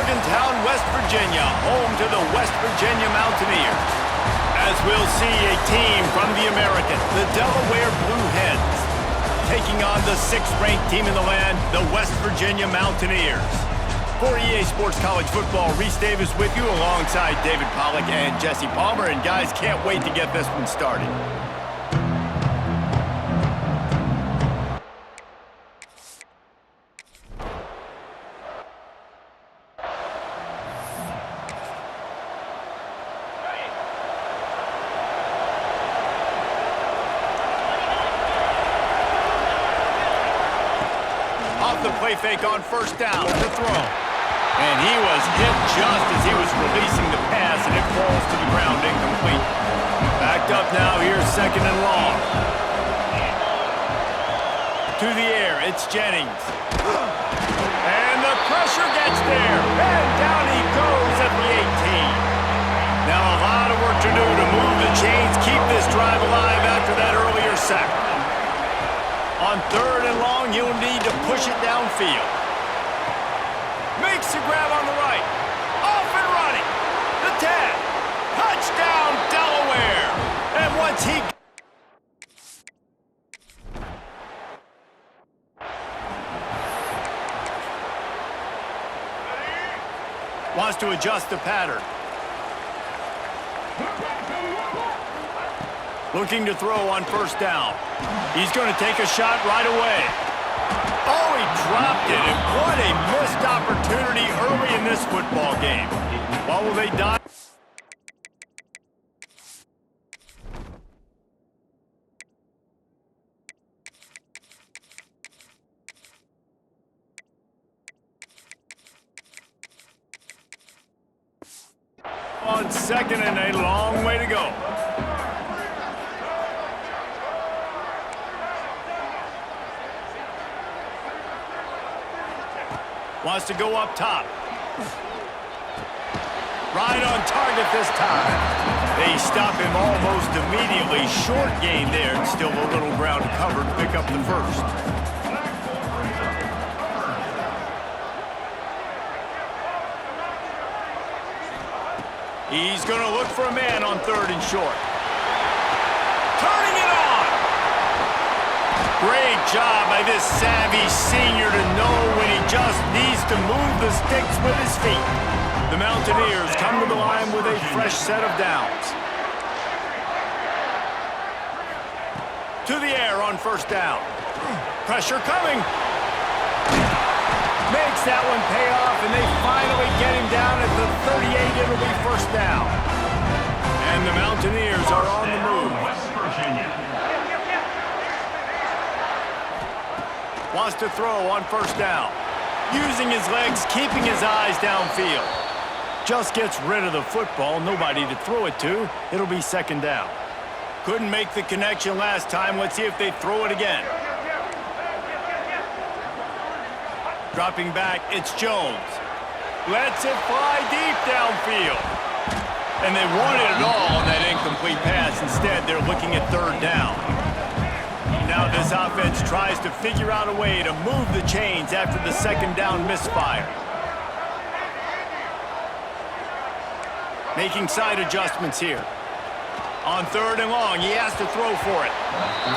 Morgantown, West Virginia, home to the West Virginia Mountaineers. As we'll see a team from the American, the Delaware Blue Hens, taking on the 6th-ranked team in the land, the West Virginia Mountaineers. For EA Sports College Football, Reese Davis with you alongside David Pollack and Jesse Palmer. And guys, can't wait to get this one started. Off the play fake on first down to throw. And he was hit just as he was releasing the pass, and it falls to the ground incomplete. Backed up now, here's 2nd and long. To the air, it's Jennings. And the pressure gets there. And down he goes at the 18. Now a lot of work to do to move the chains, keep this drive alive after that earlier sack. On 3rd and long, he'll need to push it downfield. Makes the grab on the right. Off and running. The 10. Touchdown, Delaware. And once he... wants to adjust the pattern. Looking to throw on first down. He's going to take a shot right away. Oh, he dropped it, and what a missed opportunity early in this football game. What will they die? On 2nd and a long way to go. Wants to go up top. Right on target this time. They stop him almost immediately. Short gain there, and still a little ground to cover to pick up the first. He's going to look for a man on 3rd and short. Turning it on! Great job by this savvy senior to know when he just needs to move the sticks with his feet. The Mountaineers come to the line with a fresh set of downs. To the air on first down. Pressure coming. Makes that one pay off, and they finally get him down at the 38. It'll be first down. And the Mountaineers are on the move. Wants to throw on first down. Using his legs, keeping his eyes downfield. Just gets rid of the football, nobody to throw it to. It'll be 2nd down. Couldn't make the connection last time. Let's see if they throw it again. Dropping back, it's Jones. Lets it fly deep downfield. And they wanted it all on that incomplete pass. Instead, they're looking at 3rd down. Now this offense tries to figure out a way to move the chains after the 2nd down misfire. Making side adjustments here. On 3rd and long, he has to throw for it.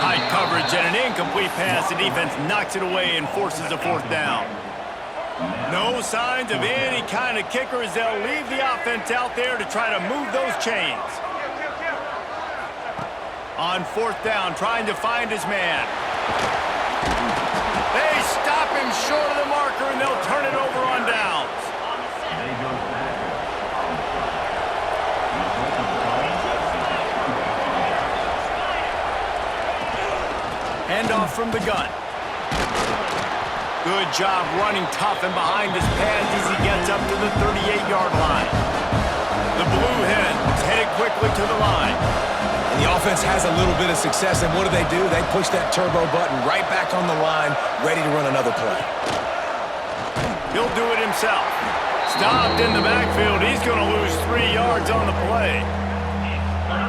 Tight coverage and an incomplete pass. The defense knocks it away and forces a 4th down. No signs of any kind of kicker as they'll leave the offense out there to try to move those chains. On 4th down, trying to find his man. They stop him short of the marker, and they'll turn it over on downs. Handoff from the gun. Good job running tough and behind his pads as he gets up to the 38-yard line. The Blue Hens headed quickly to the line. And the offense has a little bit of success, and what do? They push that turbo button right back on the line, ready to run another play. He'll do it himself. Stopped in the backfield. He's going to lose 3 yards on the play.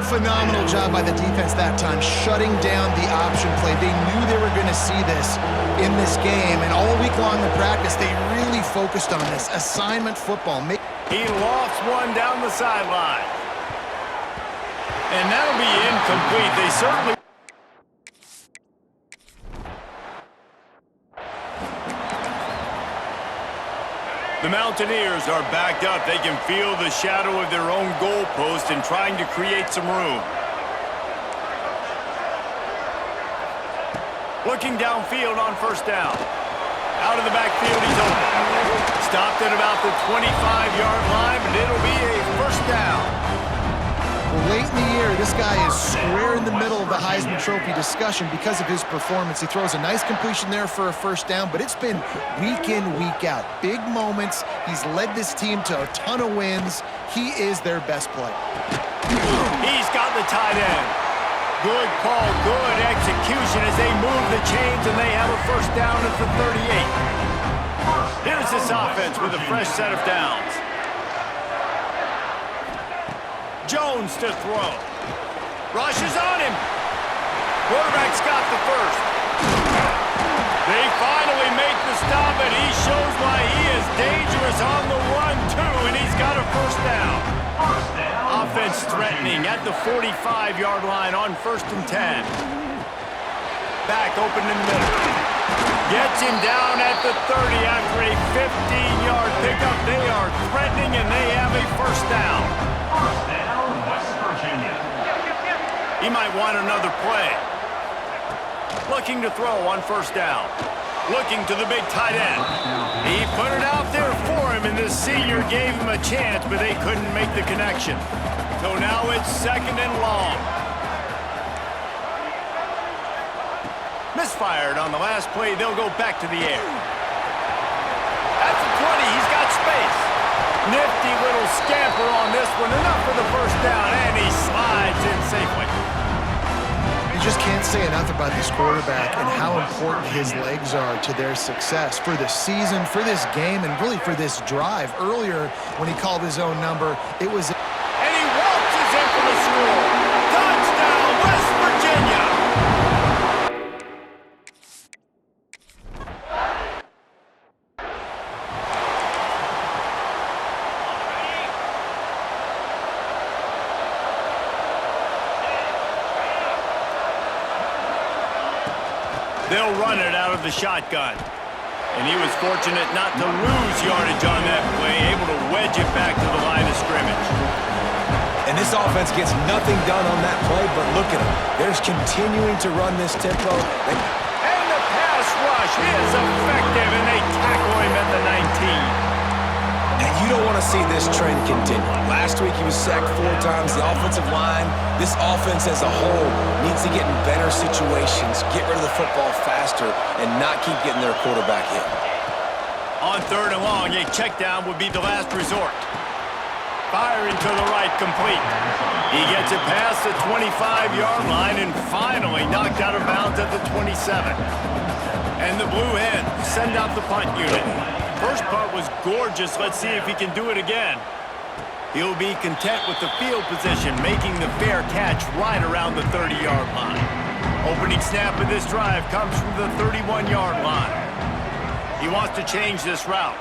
Phenomenal job by the defense that time, shutting down the option play. They knew they were going to see this in this game, and all week long in practice, they really focused on this. Assignment football. He lofts one down the sideline. And that'll be incomplete. They certainly... The Mountaineers are backed up. They can feel the shadow of their own goalpost and trying to create some room. Looking downfield on first down. Out of the backfield, he's open. Stopped at about the 25-yard line, but it'll be a first down. Well, late in the year, this guy is square in the middle of the Heisman Trophy discussion because of his performance. He throws a nice completion there for a first down, but it's been week in, week out. Big moments. He's led this team to a ton of wins. He is their best player. He's got the tight end. Good call, good execution as they move the chains, and they have a first down at the 38. Here's this offense with a fresh set of downs. Jones to throw. Rush is on him. Quarterback's got the first. They finally make the stop, and he shows why he is dangerous on the run, too, and he's got a first down. Offense threatening at the 45-yard line on 1st and 10. Back open in the middle. Gets him down at the 30 after a 15-yard pickup. They are threatening, and they have a first down. He might want another play. Looking to throw on first down. Looking to the big tight end. He put it out there for him, and this senior gave him a chance, but they couldn't make the connection. So now it's 2nd and long. Misfired on the last play. They'll go back to the air. At the 20, he's got space. Nifty little scamper on this one. Enough for the first down, and he slides in safely. You just can't say enough about this quarterback and how important his legs are to their success for the season, for this game, and really for this drive. Earlier, when he called his own number, it was... And he waltzes in for the score. Touchdown, West Virginia! They'll run it out of the shotgun. And he was fortunate not to lose yardage on that play, able to wedge it back to the line of scrimmage. And this offense gets nothing done on that play, but look at him. They're just continuing to run this tempo. And the pass rush is effective, and they tackle him at the 19. And you don't want to see this trend continue. Last week he was sacked 4 times. The offensive line, this offense as a whole, needs to get in better situations, get rid of the football faster, and not keep getting their quarterback hit. On 3rd and long, a check down would be the last resort. Firing to the right, complete. He gets it past the 25-yard line and finally knocked out of bounds at the 27. And the Blue Hens send out the punt unit. First punt was gorgeous. Let's see if he can do it again. He'll be content with the field position, making the fair catch right around the 30-yard line. Opening snap of this drive comes from the 31-yard line. He wants to change this route.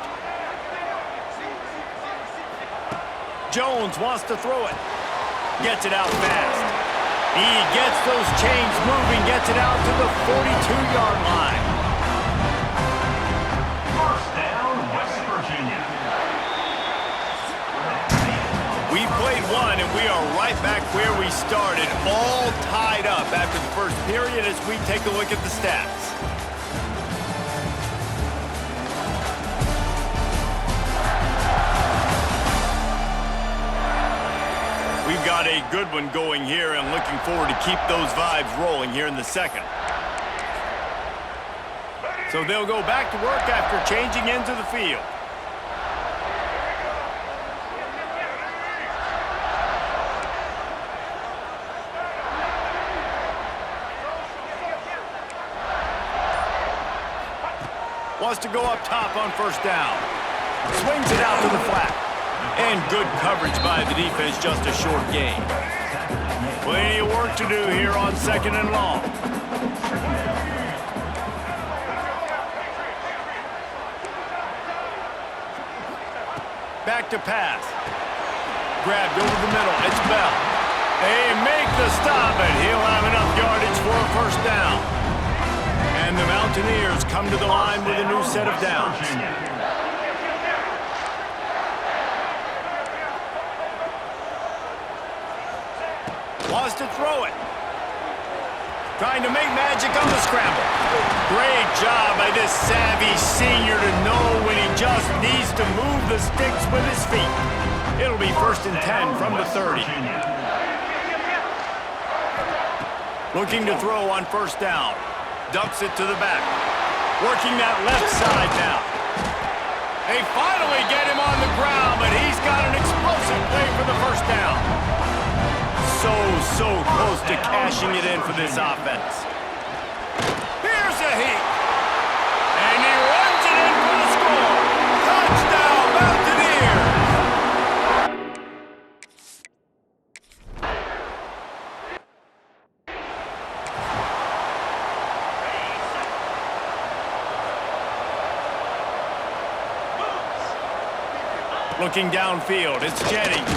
Jones wants to throw it. Gets it out fast. He gets those chains moving, gets it out to the 42-yard line. First down, West Virginia. We played one, and we are right back where we started, all tied up after the first period as we take a look at the stats. We've got a good one going here and looking forward to keep those vibes rolling here in the second. So they'll go back to work after changing into the field. Wants to go up top on first down. Swings it out to the flat. And good coverage by the defense, just a short gain. Plenty of work to do here on 2nd and long. Back to pass. Grabbed over the middle. It's Bell. They make the stop, and he'll have enough yardage for a first down. And the Mountaineers come to the line with a new set of downs. Wants to throw it. Trying to make magic on the scramble. Great job by this savvy senior to know when he just needs to move the sticks with his feet. It'll be 1st and 10 from the 30. Looking to throw on 1st down. Dumps it to the back. Working that left side now. They finally get him on the ground, but he's got an explosive play for the 1st down. So close to cashing it in for this offense. Here's a heat. And he runs it in for the score. Touchdown, Mountaineers. Looking downfield, it's Jennings.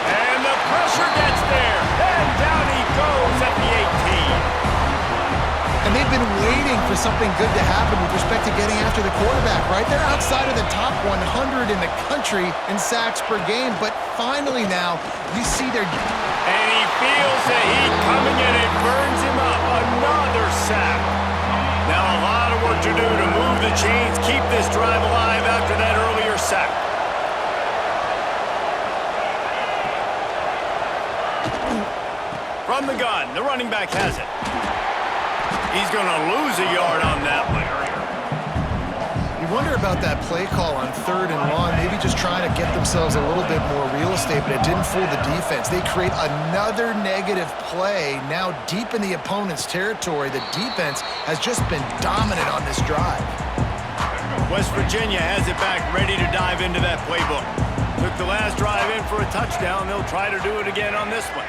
And the pressure gets there. And down he goes at the 18. And they've been waiting for something good to happen with respect to getting after the quarterback, right? They're outside of the top 100 in the country in sacks per game, but finally now you see their... And he feels the heat coming in. It burns him up. Another sack. Now a lot of work to do to move the chains, keep this drive alive after that earlier sack. From the gun, the running back has it. He's going to lose a yard on that one. You wonder about that play call on 3rd and long, maybe just trying to get themselves a little bit more real estate, but it didn't fool the defense. They create another negative play now deep in the opponent's territory. The defense has just been dominant on this drive. West Virginia has it back, ready to dive into that playbook. Took the last drive in for a touchdown. They'll try to do it again on this one.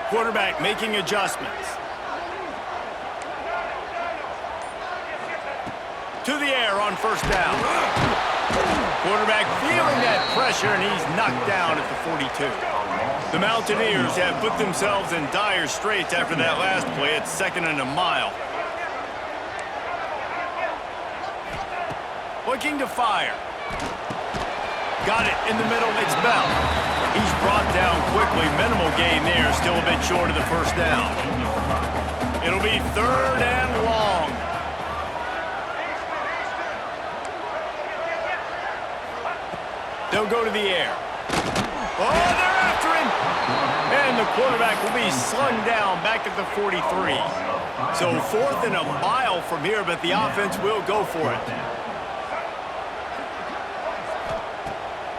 Quarterback making adjustments. To the air on 1st down. Quarterback feeling that pressure, and he's knocked down at the 42. The Mountaineers have put themselves in dire straits after that last play at 2nd and a mile. Looking to fire. Got it in the middle, it's Bell. He's brought down quickly. Minimal gain there, still a bit short of the 1st down. It'll be 3rd and long. They'll go to the air. Oh, they're after him! And the quarterback will be slung down back at the 43. So 4th and a mile from here, but the offense will go for it.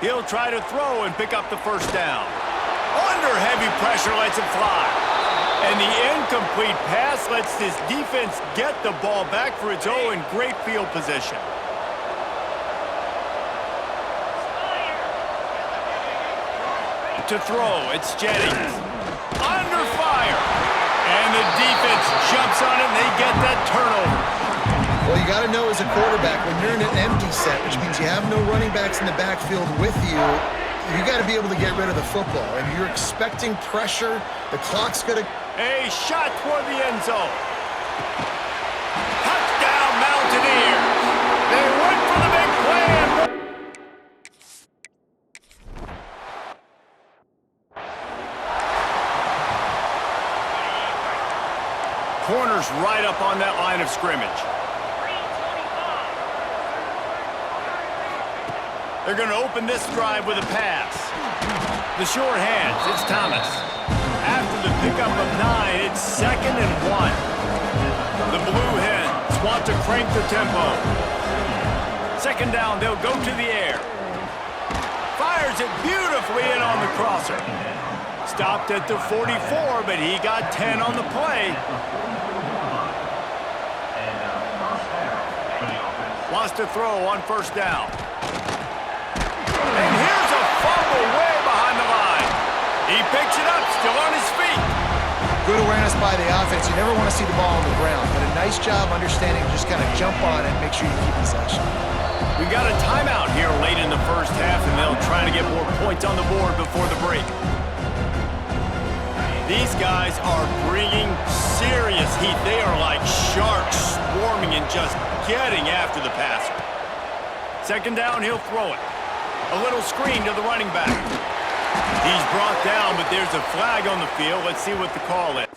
He'll try to throw and pick up the 1st down. Under heavy pressure, lets it fly. And the incomplete pass lets this defense get the ball back for its own great field position. To throw, it's Jennings. Under fire. And the defense jumps on it, and they get that turnover. Well, you got to know as a quarterback, when you're in an empty set, which means you have no running backs in the backfield with you, you got to be able to get rid of the football. And you're expecting pressure. The clock's going to... A shot toward the end zone. Touchdown, Mountaineers. They went for the big play. Corners right up on that line of scrimmage. They're going to open this drive with a pass. The short hands, it's Thomas. After the pickup of 9, it's 2nd and 1. The Blue Hens want to crank the tempo. 2nd down, they'll go to the air. Fires it beautifully in on the crosser. Stopped at the 44, but he got 10 on the play. Wants to throw on 1st down. And here's a fumble. fumble way behind the line. He picks it up, still on his feet. Good awareness by the offense. You never want to see the ball on the ground, but a nice job understanding to just kind of jump on it and make sure you keep possession. We've got a timeout here late in the first half, and they'll try to get more points on the board before the break. These guys are bringing serious heat. They are like sharks swarming and just getting after the passer. Second down, he'll throw it. A little screen to the running back. He's brought down, but there's a flag on the field. Let's see what the call is.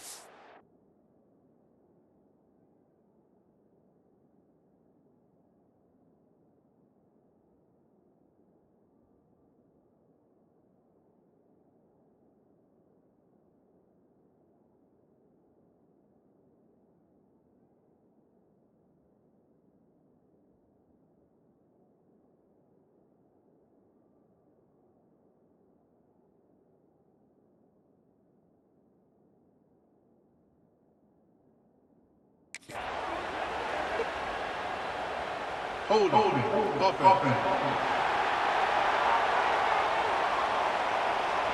Hold it. Offense.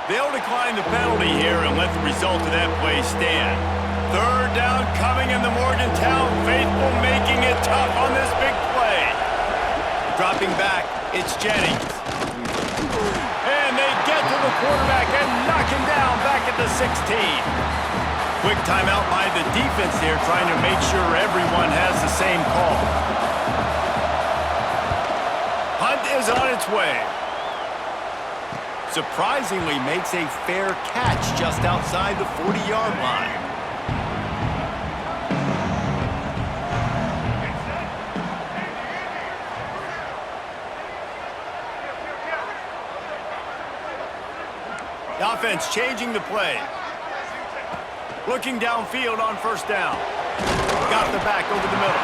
They'll decline the penalty here and let the result of that play stand. Third down coming in the Morgantown faithful, making it tough on this big play. Dropping back, it's Jennings. And they get to the quarterback and knock him down back at the 16. Quick timeout by the defense here, trying to make sure everyone has the same call. Hunt is on its way. Surprisingly makes a fair catch just outside the 40-yard line. The offense changing the play. Looking downfield on first down. Got the back over the middle.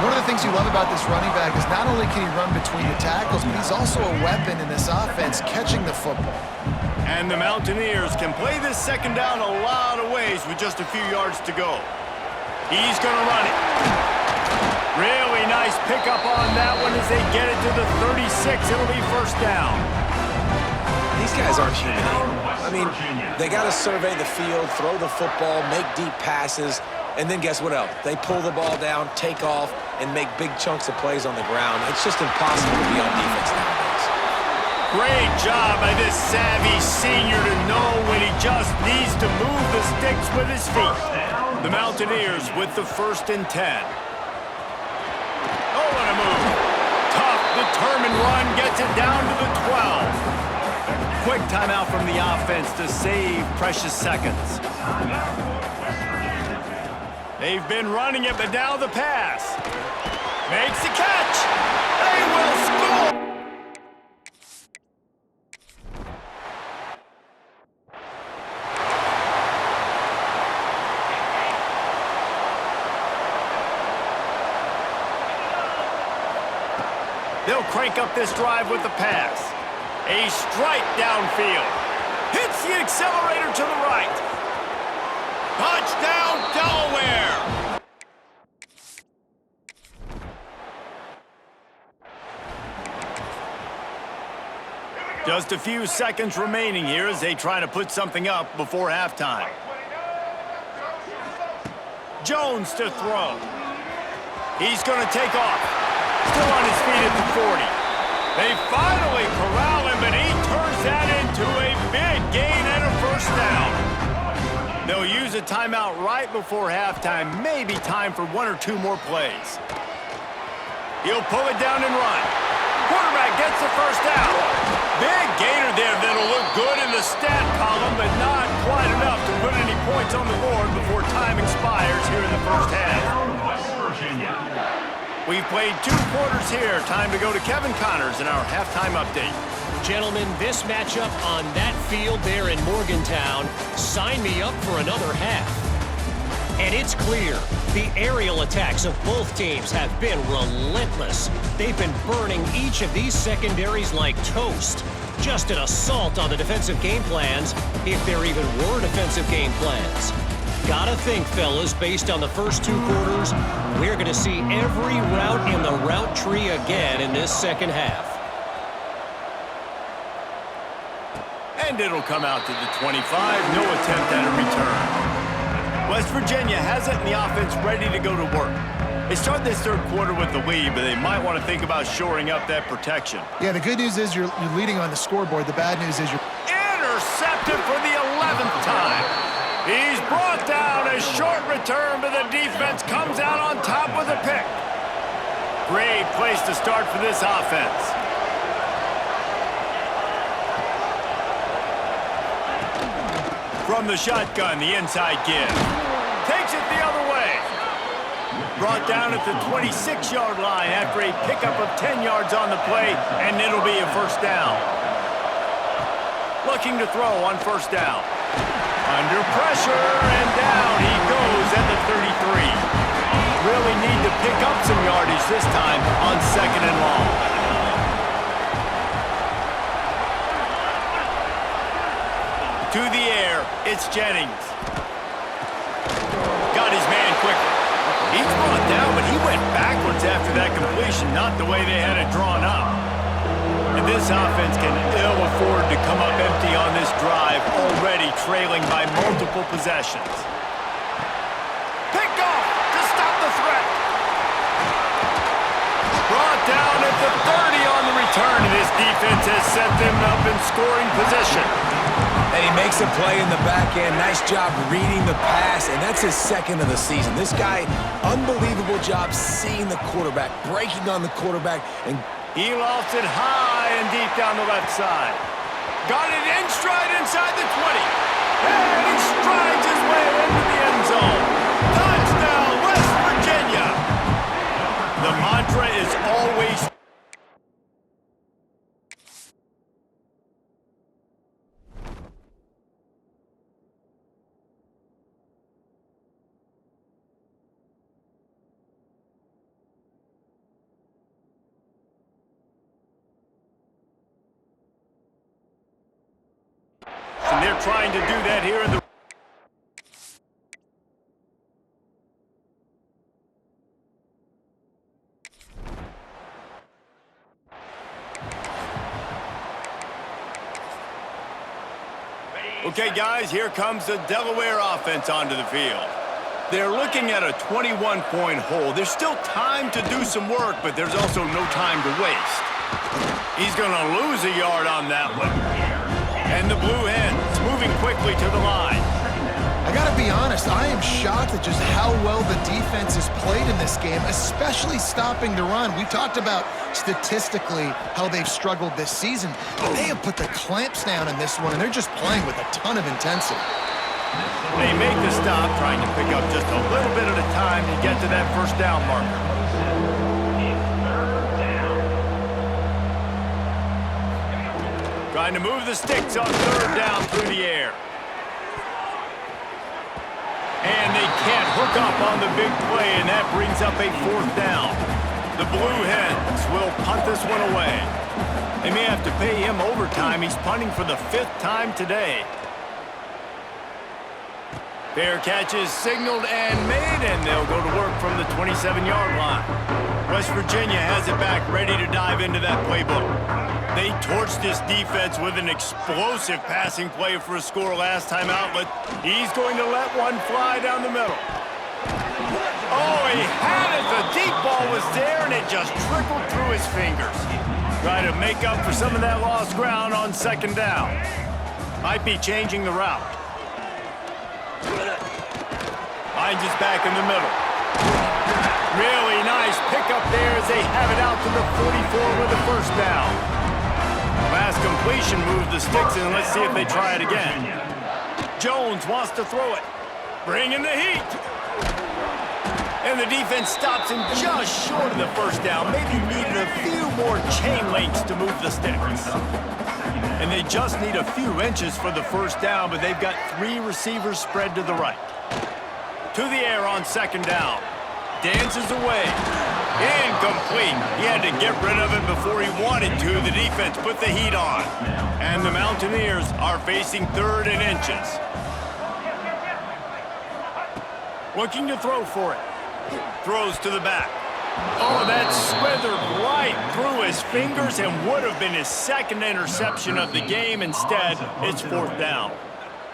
One of the things you love about this running back is not only can he run between the tackles, but he's also a weapon in this offense, catching the football. And the Mountaineers can play this second down a lot of ways with just a few yards to go. He's going to run it. Really nice pickup on that one as they get it to the 36. It'll be first down. These guys aren't human anymore. I mean, they got to survey the field, throw the football, make deep passes, and then guess what else? They pull the ball down, take off, and make big chunks of plays on the ground. It's just impossible to be on defense nowadays. Great job by this savvy senior to know when he just needs to move the sticks with his feet. The Mountaineers with the 1st and 10. Oh, what a move. Tough, determined run gets it down to the 12. Quick timeout from the offense to save precious seconds. They've been running it, but now the pass. Makes the catch. They will score. They'll crank up this drive with the pass. A strike downfield. Hits the accelerator to the right. Touchdown, Delaware! Just a few seconds remaining here as they try to put something up before halftime. Jones to throw. He's going to take off. Still on his feet at the 40. They finally corral him, but he turns that into a big gain and a first down. They'll use a timeout right before halftime. Maybe time for 1 or 2 more plays. He'll pull it down and run. Quarterback gets the first down. Big gainer there that'll look good in the stat column, but not quite enough to put any points on the board before time expires here in the first half. West Virginia. We've played 2 quarters here. Time to go to Kevin Connors in our halftime update. Gentlemen, this matchup on that field there in Morgantown, sign me up for another half. And it's clear, the aerial attacks of both teams have been relentless. They've been burning each of these secondaries like toast. Just an assault on the defensive game plans, if there even were defensive game plans. Gotta think, fellas, based on the first 2 quarters, we're gonna see every route in the route tree again in this second half. And it'll come out to the 25. No attempt at a return. West Virginia has it, and the offense ready to go to work. They start this third quarter with the lead, but they might want to think about shoring up that protection. Yeah, the good news is you're leading on the scoreboard. The bad news is you're... Intercepted for the 11th time. He's brought down. A short return, but the defense comes out on top with a pick. Great place to start for this offense. From the shotgun, the inside give. Takes it the other way. Brought down at the 26-yard line after a pickup of 10 yards on the play, and it'll be a first down. Looking to throw on first down. Under pressure, and down he goes at the 33. Really need to pick up some yardage this time on second and long. To the air, it's Jennings. Got his man quickly. He's brought down, but he went backwards after that completion, not the way they had it drawn up. And this offense can ill afford to come up empty on this drive, already trailing by multiple possessions. Picked off to stop the threat. Brought down at the 30 on the return, and this defense has set them up in scoring position. And he makes a play in the back end. Nice job reading the pass, and that's his second of the season. This guy, unbelievable job seeing the quarterback, breaking on the quarterback, and he lofts it high and deep down the left side. Got it in stride inside the 20. And he strides his way into the end zone. Touchdown, West Virginia. The mantra is always... And they're trying to do that here in the... Okay, guys, here comes the Delaware offense onto the field. They're looking at a 21-point hole. There's still time to do some work, but there's also no time to waste. He's going to lose a yard on that one. And the Blue Hens moving quickly to the line. I gotta be honest, I am shocked at just how well the defense has played in this game, especially stopping the run. We talked about statistically how they've struggled this season, but they have put the clamps down in this one, and they're just playing with a ton of intensity. They make the stop, trying to pick up just a little bit at a time to get to that first down marker. Trying to move the sticks on third down through the air. And they can't hook up on the big play, and that brings up a fourth down. The Blue Hens will punt this one away. They may have to pay him overtime. He's punting for the 5th time today. Fair catch is signaled and made, and they'll go to work from the 27-yard line. West Virginia has it back, ready to dive into that playbook. They torched this defense with an explosive passing play for a score last time out, but he's going to let one fly down the middle. Oh, he had it. The deep ball was there, and it just trickled through his fingers. Try to make up for some of that lost ground on second down. Might be changing the route. Finds his back in the middle. Really nice pickup there as they have it out to the 44 with the first down. Last completion moved the sticks, and let's see if they try it again. Jones wants to throw it. Bringing the heat. And the defense stops him just short of the first down. Maybe needed a few more chain links to move the sticks. And they just need a few inches for the first down, but they've got 3 receivers spread to the right. To the air on second down. Dances away. Incomplete. He had to get rid of it before he wanted to. The defense put the heat on. And the Mountaineers are facing 3rd and inches. Looking to throw for it. Throws to the back. Oh, that slithered right through his fingers and would have been his second interception of the game. Instead, it's 4th down.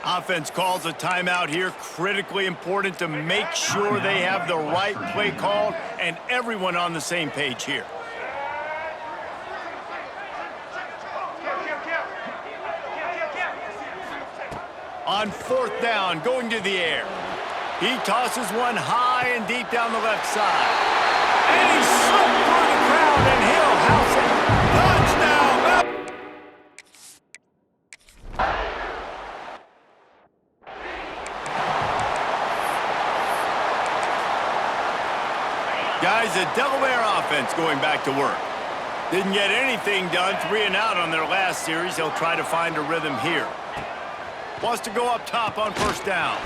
Offense calls a timeout here. Critically important to make sure they have the right play called and everyone on the same page here. On 4th down, going to the air. He tosses one high and deep down the left side. And he slipped through the crowd, and he'll house it. Touchdown! Guys, the Delaware offense going back to work. Didn't get anything done, 3 and out on their last series. They'll try to find a rhythm here. Wants to go up top on 1st down.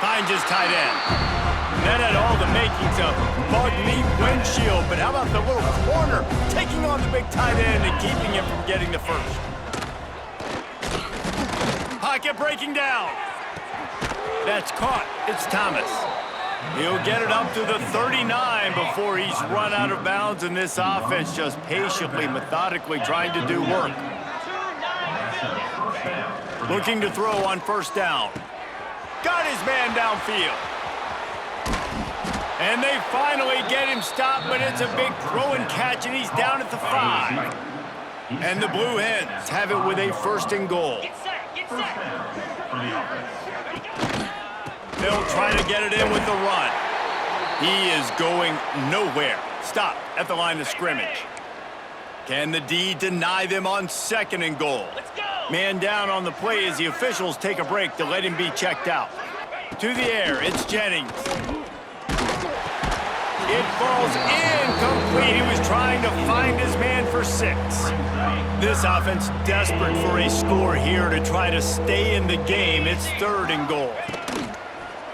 Finds his tight end. That had all the makings of bug meat windshield, but how about the little corner taking on the big tight end and keeping him from getting the first? Pocket breaking down. That's caught. It's Thomas. He'll get it up to the 39 before he's run out of bounds, and this offense just patiently, methodically trying to do work. Looking to throw on 1st down. Got his man downfield. And they finally get him stopped, but it's a big throw and catch, and he's down at the 5. And the Blue Hens have it with a 1st and goal. They'll try to get it in with the run. He is going nowhere. Stopped at the line of scrimmage. Can the D deny them on 2nd and goal? Man down on the play as the officials take a break to let him be checked out. To the air, it's Jennings. It falls incomplete. He was trying to find his man for 6. This offense desperate for a score here to try to stay in the game. It's 3rd and goal.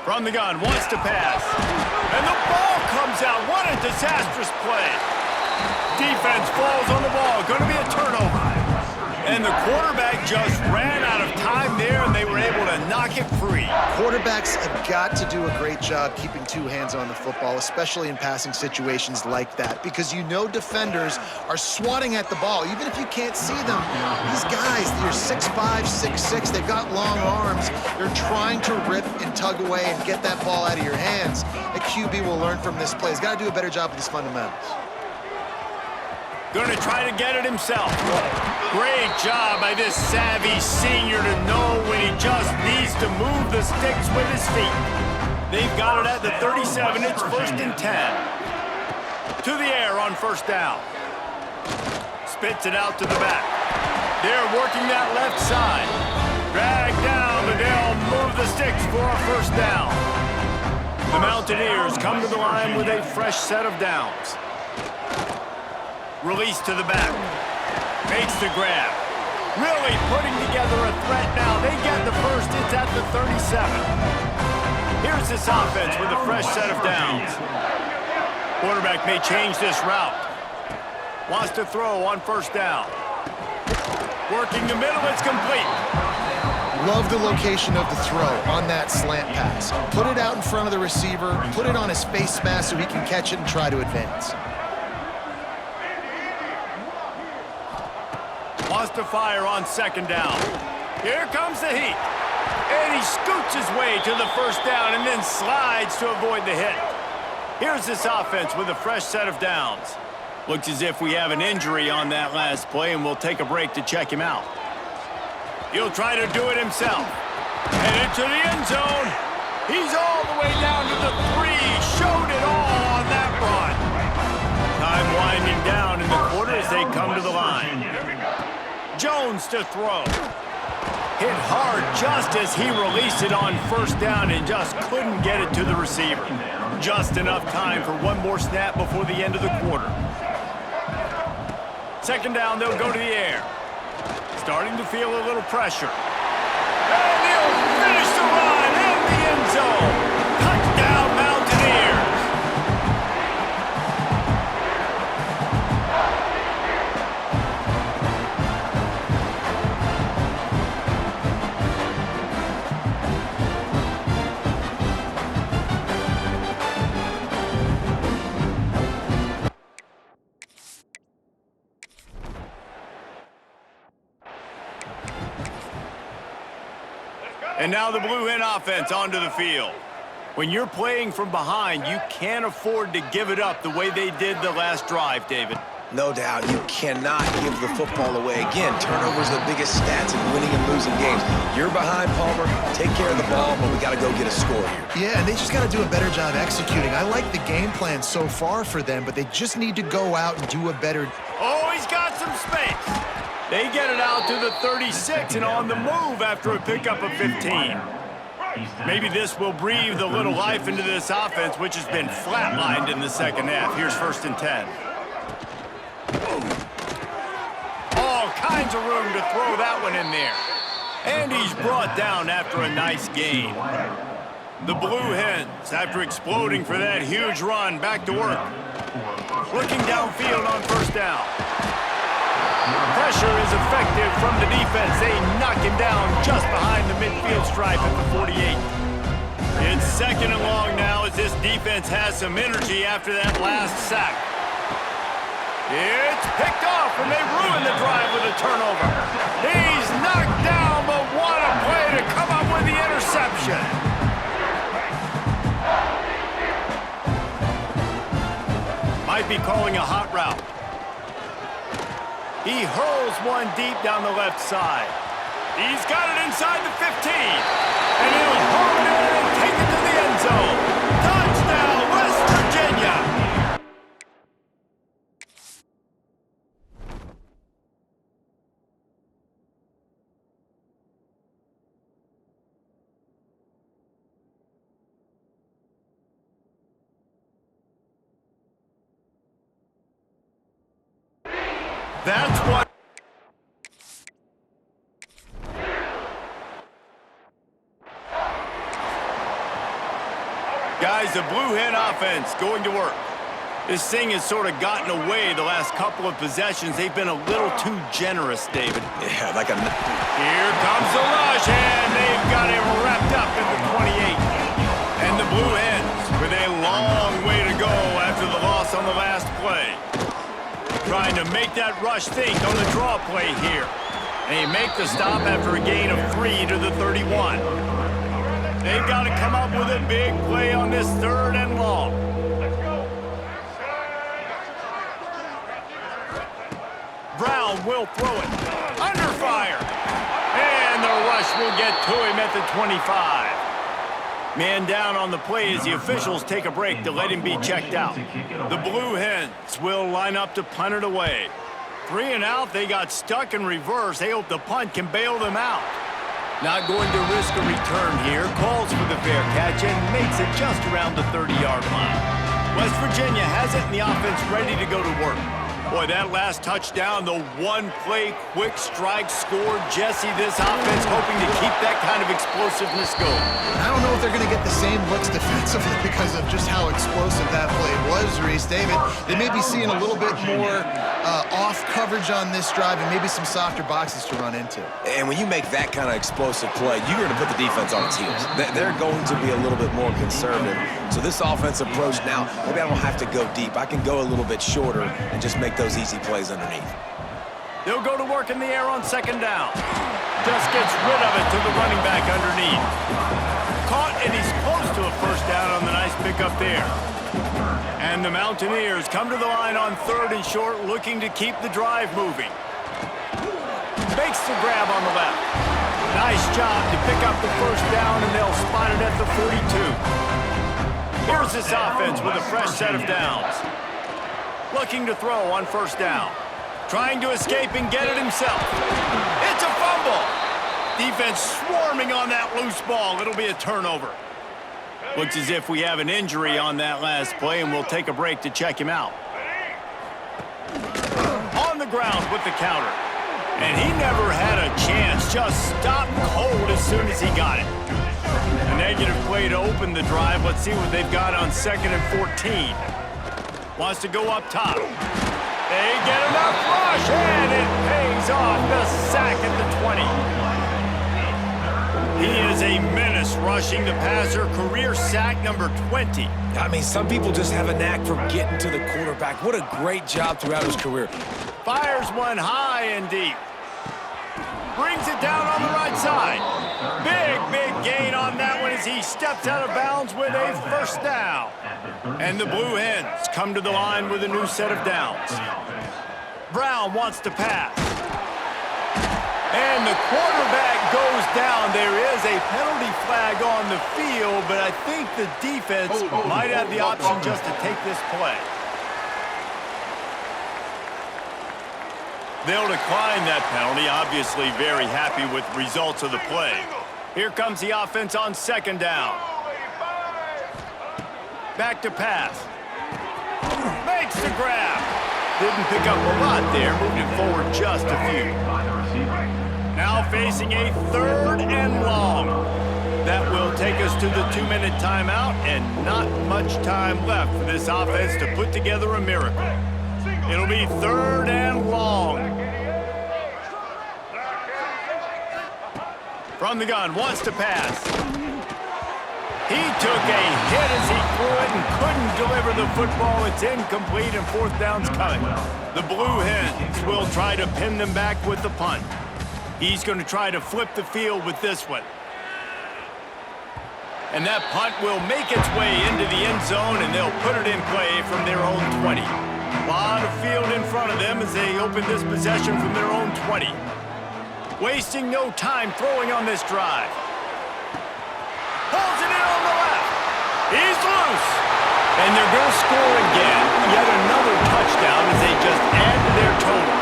From the gun, wants to pass. And the ball comes out. What a disastrous play. Defense falls on the ball. Going to be a turnover. And the quarterback just ran out of time there, and they were able to knock it free. Quarterbacks have got to do a great job keeping 2 hands on the football, especially in passing situations like that, because you know defenders are swatting at the ball. Even if you can't see them, these guys, they're 6'5", 6'6", they've got long arms. They're trying to rip and tug away and get that ball out of your hands. A QB will learn from this play. He's got to do a better job with his fundamentals. Going to try to get it himself. Great job by this savvy senior to know when he just needs to move the sticks with his feet. They've got it at the 37. It's 1st and 10. To the air on 1st down. Spits it out to the back. They're working that left side. Drag down, but they'll move the sticks for a 1st down. The Mountaineers come to the line with a fresh set of downs. Release to the back. Makes the grab. Really putting together a threat now. They get the first. It's at the 37. Here's this offense with a fresh set of downs. Quarterback may change this route. Wants to throw on 1st down. Working the middle. It's complete. Love the location of the throw on that slant pass. Put it out in front of the receiver. Put it on his face mask so he can catch it and try to advance. Wants to fire on 2nd down. Here comes the heat. And he scoots his way to the 1st down and then slides to avoid the hit. Here's this offense with a fresh set of downs. Looks as if we have an injury on that last play, and we'll take a break to check him out. He'll try to do it himself. Headed to the end zone. He's all the way down to the 3. Showed it all on that run. Time winding down in the quarter as they come to the line. Jones to throw. Hit hard just as he released it on 1st down and just couldn't get it to the receiver. Just enough time for one more snap before the end of the quarter. 2nd down, they'll go to the air. Starting to feel a little pressure. And he'll finish the run in the end zone. Touchdown, Mountaineers. And now the Blue Hen offense onto the field. When you're playing from behind, you can't afford to give it up the way they did the last drive, David. No doubt, you cannot give the football away. Again, turnovers are the biggest stats in winning and losing games. You're behind, Palmer. Take care of the ball, but we got to go get a score here. Yeah, and they just got to do a better job executing. I like the game plan so far for them, but they just need to go out and do a better... Oh, he's got some space. They get it out to the 36 and on the move after a pickup of 15. Maybe this will breathe a little life into this offense, which has been flatlined in the second half. Here's 1st and 10. All kinds of room to throw that one in there. And he's brought down after a nice gain. The Blue Hens, after exploding for that huge run, back to work. Looking downfield on 1st down. Pressure is effective from the defense. They knock him down just behind the midfield stripe at the 48. It's 2nd and long now as this defense has some energy after that last sack. It's picked off, and they ruin the drive with a turnover. He's knocked down, but what a play to come up with the interception. Might be calling a hot route. He hurls one deep down the left side. He's got it inside the 15. And he'll haul it in and take it to the end zone. Touchdown, West Virginia. That's what... Guys, the Blue Hen offense going to work. This thing has sort of gotten away the last couple of possessions. They've been a little too generous, David. Yeah, like a... Here comes the rush, and they've got him wrapped up in the 28. And the Blue Hens with a long way to go after the loss on the last play. Trying to make that rush think on the draw play here. And they make the stop after a gain of 3 to the 31. They've got to come up with a big play on this 3rd and long. Brown will throw it. Under fire. And the rush will get to him at the 25. Man down on the play as the officials take a break to let him be checked out. The Blue Hens will line up to punt it away. 3 and out, they got stuck in reverse. They hope the punt can bail them out. Not going to risk a return here. Calls for the fair catch and makes it just around the 30-yard line. West Virginia has it and the offense ready to go to work. Boy, that last touchdown, the one-play quick strike score. Jesse, this offense hoping to keep that kind of explosiveness going. I don't know if they're going to get the same looks defensively because of just how explosive that play was, Reese. David, they may be seeing a little bit more off coverage on this drive and maybe some softer boxes to run into. And when you make that kind of explosive play, you're going to put the defense on its heels. They're going to be a little bit more conservative. So this offensive approach now, maybe I don't have to go deep. I can go a little bit shorter and just make those easy plays underneath. They'll go to work in the air on 2nd down. Just gets rid of it to the running back underneath. Caught, and he's close to a 1st down on the nice pickup there. And the Mountaineers come to the line on 3rd and short, looking to keep the drive moving. Makes the grab on the left. Nice job to pick up the 1st down, and they'll spot it at the 42. Here's this offense with a fresh set of downs. Looking to throw on 1st down. Trying to escape and get it himself. It's a fumble. Defense swarming on that loose ball. It'll be a turnover. Looks as if we have an injury on that last play, and we'll take a break to check him out. On the ground with the counter. And he never had a chance. Just stopped cold as soon as he got it. A negative play to open the drive. Let's see what they've got on 2nd and 14. Wants to go up top. They get enough rush, and it pays off. The sack at the 20. He is a menace rushing the passer. Career sack number 20. I mean, some people just have a knack for getting to the quarterback. What a great job throughout his career. Fires one high and deep. Brings it down on the right side. Big gain on that one as he steps out of bounds with a first down. And the Blue Hens come to the line with a new set of downs. Brown wants to pass. And the quarterback goes down. There is a penalty flag on the field, but I think the defense might have the option just to take this play. They'll decline that penalty, obviously very happy with the results of the play. Here comes the offense on second down. Back to pass. Makes the grab. Didn't pick up a lot there, moving it forward just a few. Now facing a third and long. That will take us to the 2-minute timeout, and not much time left for this offense to put together a miracle. It'll be third and long. From the gun, wants to pass. He took a hit as he threw it and couldn't deliver the football. It's incomplete and fourth down's coming. The Blue Hens will try to pin them back with the punt. He's going to try to flip the field with this one. And that punt will make its way into the end zone, and they'll put it in play from their own 20. A lot of field in front of them as they open this possession from their own 20. Wasting no time throwing on this drive. Pulls it in on the left. He's loose. And they're going to score again. Yet another touchdown as they just add to their total.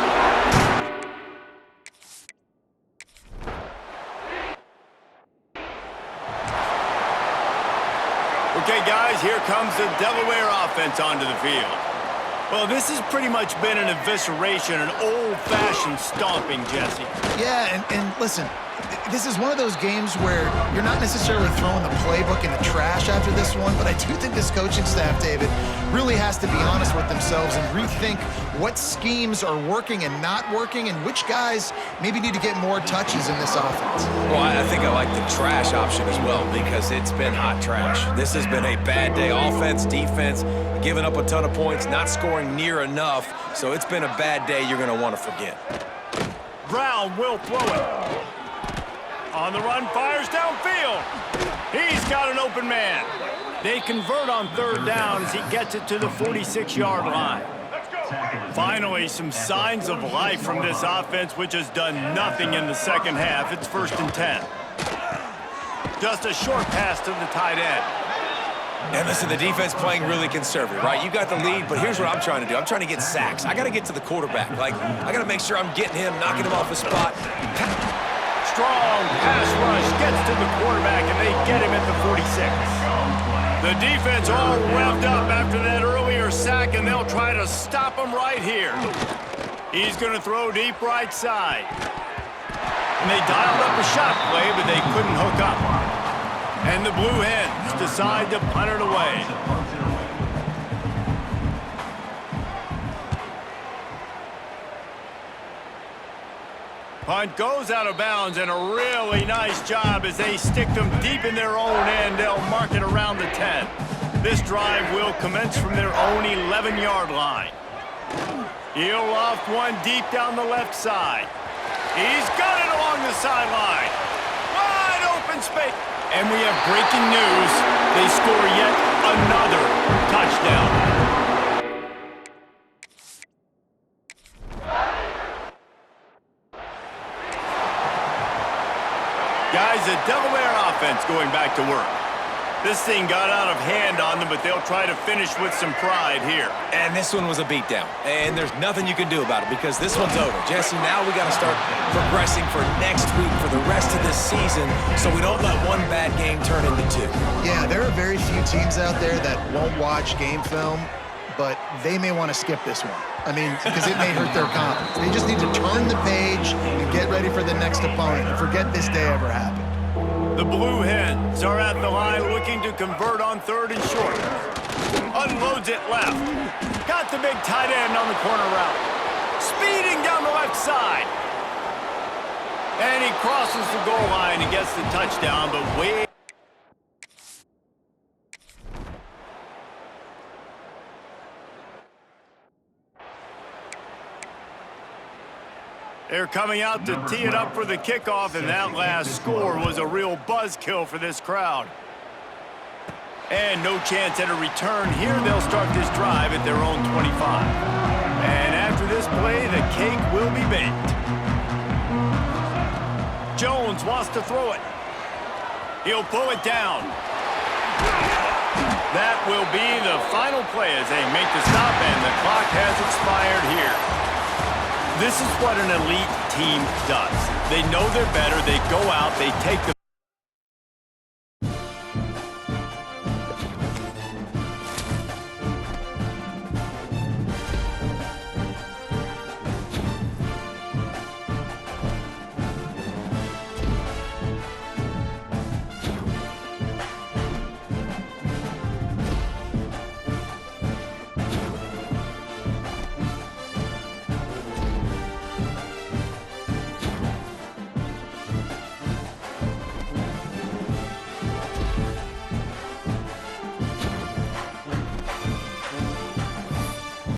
Okay, guys, here comes the Delaware offense onto the field. Well, this has pretty much been an evisceration, an old-fashioned stomping, Jesse. Yeah, and listen, this is one of those games where you're not necessarily throwing the playbook in the trash after this one, but I do think this coaching staff, David, really has to be honest with themselves and rethink what schemes are working and not working and which guys maybe need to get more touches in this offense. Well, I think I like the trash option as well because it's been hot trash. This has been a bad day. Offense, defense, giving up a ton of points, not scoring near enough. So it's been a bad day you're going to want to forget. Brown will throw it. On the run, fires downfield. He's got an open man. They convert on third down as he gets it to the 46-yard line. Finally, some signs of life from this offense, which has done nothing in the second half. It's 1st and 10. Just a short pass to the tight end. And listen, the defense playing really conservative, right? You got the lead, but here's what I'm trying to do. I'm trying to get sacks. I got to get to the quarterback. I got to make sure I'm getting him, knocking him off the spot. Strong pass rush gets to the quarterback, and they get him at the 46. The defense all revved up after that earlier sack, and they'll try to stop him right here. He's going to throw deep right side. And they dialed up a shot play, but they couldn't hook up. And the Blue Hens decide to punt it away. Punt goes out of bounds, and a really nice job as they stick them deep in their own end. They'll mark it around the 10. This drive will commence from their own 11-yard line. He'll loft one deep down the left side. He's got it along the sideline. Wide open space. And we have breaking news. They score yet another touchdown. Guys, the Delaware offense going back to work. This thing got out of hand on them, but they'll try to finish with some pride here. And this one was a beatdown. And there's nothing you can do about it because this one's over. Jesse, now we got to start progressing for next week for the rest of this season so we don't let one bad game turn into two. Yeah, there are very few teams out there that won't watch game film, but they may want to skip this one. I mean, because it may hurt their confidence. They just need to turn the page and get ready for the next opponent and forget this day ever happened. The Blue Hens are at the line looking to convert on third and short. Unloads it left. Got the big tight end on the corner route. Speeding down the left side. And he crosses the goal line and gets the touchdown, but way... They're coming out to tee it up for the kickoff, and that last score was a real buzzkill for this crowd. And no chance at a return here. They'll start this drive at their own 25. And after this play, the cake will be baked. Jones wants to throw it. He'll pull it down. That will be the final play as they make the stop, and the clock has expired here. This is what an elite team does. They know they're better. They go out. They take the